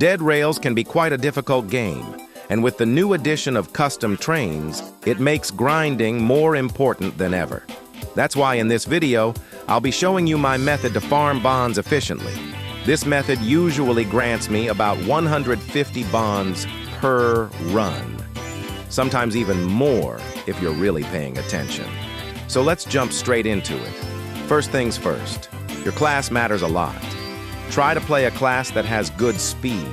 Dead rails can be quite a difficult game, and with the new addition of custom trains, it makes grinding more important than ever. That's why in this video, I'll be showing you my method to farm bonds efficiently. This method usually grants me about 150 bonds per run, sometimes even more if you're really paying attention. So let's jump straight into it. First things first, your class matters a lot. Try to play a class that has good speed.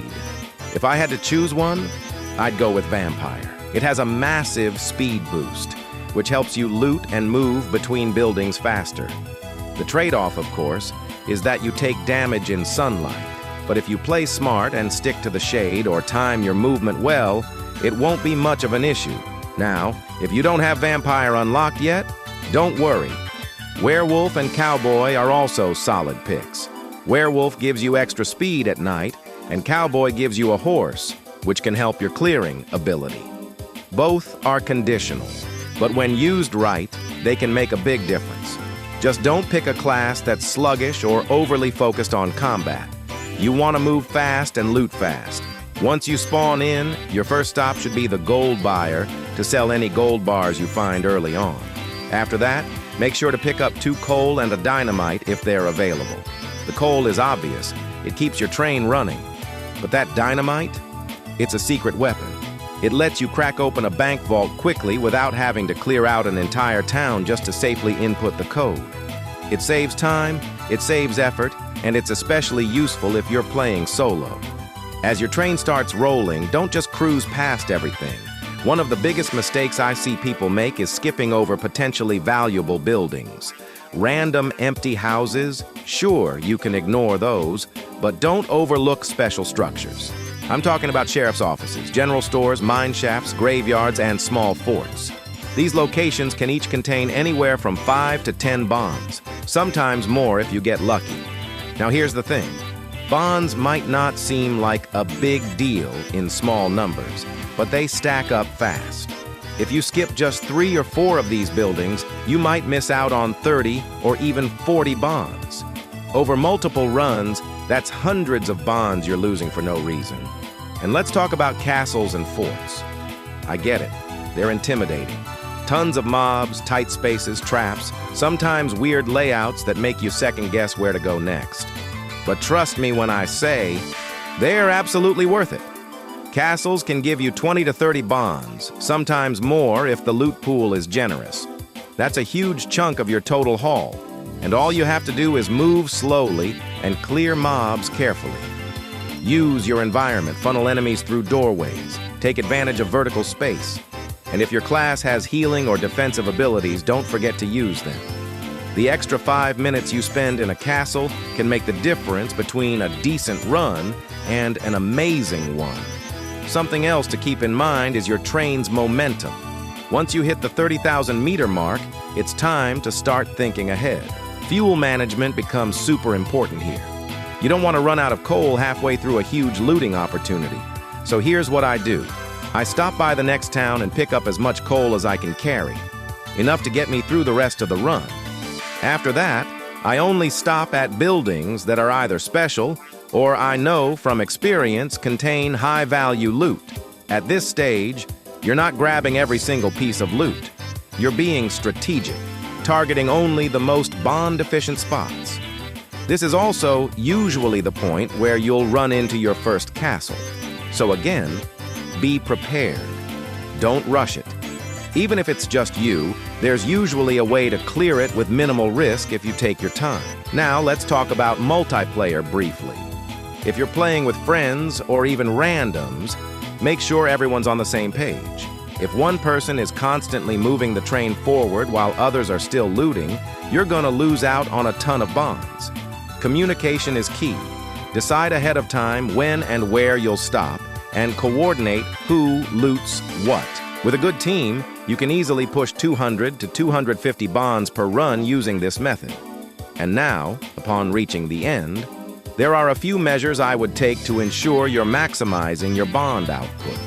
If I had to choose one, I'd go with Vampire. It has a massive speed boost, which helps you loot and move between buildings faster. The trade-off, of course, is that you take damage in sunlight, but if you play smart and stick to the shade or time your movement well, it won't be much of an issue. Now, if you don't have Vampire unlocked yet, don't worry. Werewolf and Cowboy are also solid picks. Werewolf gives you extra speed at night, and Cowboy gives you a horse, which can help your clearing ability. Both are conditional, but when used right, they can make a big difference. Just don't pick a class that's sluggish or overly focused on combat. You want to move fast and loot fast. Once you spawn in, your first stop should be the gold buyer to sell any gold bars you find early on. After that, make sure to pick up 2 coal and a dynamite if they're available. The coal is obvious. It keeps your train running. But that dynamite? It's a secret weapon. It lets you crack open a bank vault quickly without having to clear out an entire town just to safely input the code. It saves time, it saves effort, and it's especially useful if you're playing solo. As your train starts rolling, don't just cruise past everything. One of the biggest mistakes I see people make is skipping over potentially valuable buildings. Random empty houses, sure, you can ignore those, but don't overlook special structures. I'm talking about sheriff's offices, general stores, mine shafts, graveyards, and small forts. These locations can each contain anywhere from 5 to 10 bonds, sometimes more if you get lucky. Now here's the thing. Bonds might not seem like a big deal in small numbers, but they stack up fast. If you skip just 3 or 4 of these buildings, you might miss out on 30 or even 40 bonds. Over multiple runs, that's hundreds of bonds you're losing for no reason. And let's talk about castles and forts. I get it, they're intimidating. Tons of mobs, tight spaces, traps, sometimes weird layouts that make you second guess where to go next. But trust me when I say, they're absolutely worth it. Castles can give you 20 to 30 bonds, sometimes more if the loot pool is generous. That's a huge chunk of your total haul, and all you have to do is move slowly and clear mobs carefully. Use your environment, funnel enemies through doorways, take advantage of vertical space. And if your class has healing or defensive abilities, don't forget to use them. The extra 5 minutes you spend in a castle can make the difference between a decent run and an amazing one. Something else to keep in mind is your train's momentum. Once you hit the 30,000 meter mark, it's time to start thinking ahead. Fuel management becomes super important here. You don't want to run out of coal halfway through a huge looting opportunity. So here's what I do. I stop by the next town and pick up as much coal as I can carry, enough to get me through the rest of the run. After that, I only stop at buildings that are either special or I know from experience contain high-value loot. At this stage, you're not grabbing every single piece of loot. You're being strategic, targeting only the most bond-efficient spots. This is also usually the point where you'll run into your first castle. So again, be prepared. Don't rush it. Even if it's just you, there's usually a way to clear it with minimal risk if you take your time. Now let's talk about multiplayer briefly. If you're playing with friends or even randoms, make sure everyone's on the same page. If one person is constantly moving the train forward while others are still looting, you're gonna lose out on a ton of bonds. Communication is key. Decide ahead of time when and where you'll stop, and coordinate who loots what. With a good team, you can easily push 200 to 250 bonds per run using this method. And now, upon reaching the end, there are a few measures I would take to ensure you're maximizing your bond output.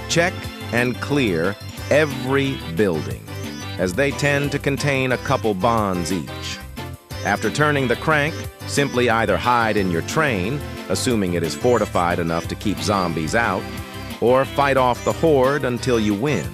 Check and clear every building, as they tend to contain a couple bonds each. After turning the crank, simply either hide in your train, assuming it is fortified enough to keep zombies out, or fight off the horde until you win.